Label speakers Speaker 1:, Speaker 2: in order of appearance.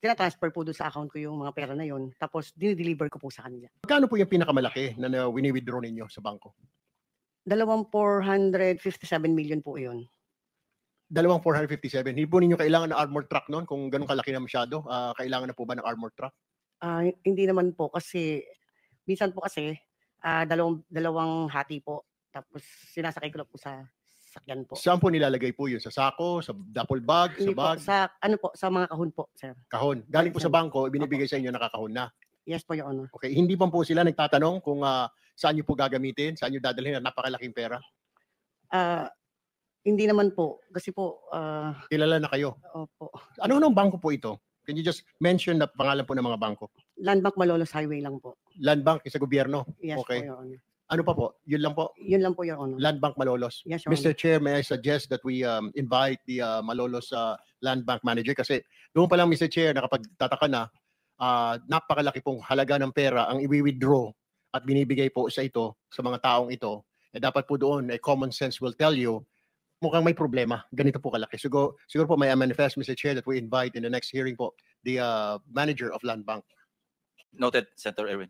Speaker 1: tina-transfer po doon sa account ko yung mga pera na yun, tapos dini-deliver ko po sa kanila.
Speaker 2: Magkano po yung pinakamalaki na wini-withdraw ninyo sa bangko?
Speaker 1: 457 million po yun.
Speaker 2: 457. Hindi po ninyo kailangan ng armored truck noon kung ganun kalaki na masyado? Kailangan na po ba ng armored truck?
Speaker 1: Hindi naman po kasi minsan po kasi dalawang hati po, tapos sinasakay ko lang po sa sakyan po.
Speaker 2: Saan po nilalagay po yun? Sa sako? Sa duffel bag? Sa
Speaker 1: Hindi po,
Speaker 2: bag?
Speaker 1: sa mga kahon po, sir.
Speaker 2: Kahon? Galing po sa bangko, binibigay sa inyo nakakahon na?
Speaker 1: Yes po, Your Honor.
Speaker 2: Okay, hindi pa po sila nagtatanong kung saan nyo po gagamitin, saan nyo dadalhin na napakalaking pera?
Speaker 1: Hindi naman po, kasi po,
Speaker 2: Kilala na kayo.
Speaker 1: opo.
Speaker 2: Ano nung bangko po ito? Can you just mention the pangalan po ng mga bangko?
Speaker 1: Land Bank Malolos Highway lang po.
Speaker 2: Land Bank sa gobyerno?
Speaker 1: Yes
Speaker 2: Okay.
Speaker 1: po, Your Honor.
Speaker 2: Ano pa po? Yun lang po?
Speaker 1: Yun lang po, Your Honor.
Speaker 2: Land Bank Malolos.
Speaker 1: Yes, Your
Speaker 2: Mr. Chair, may I suggest that we invite the Malolos Land Bank Manager kasi doon pa lang, Mr. Chair, nakapagtataka na napakalaki pong halaga ng pera ang i-withdraw at binibigay po sa ito, sa mga taong ito. Dapat po doon, common sense will tell you, mukhang may problema. Ganito po kalaki. Siguro po may manifest, Mr. Chair, that we invite in the next hearing po the manager of Land Bank.
Speaker 3: Noted, Senator Erwin.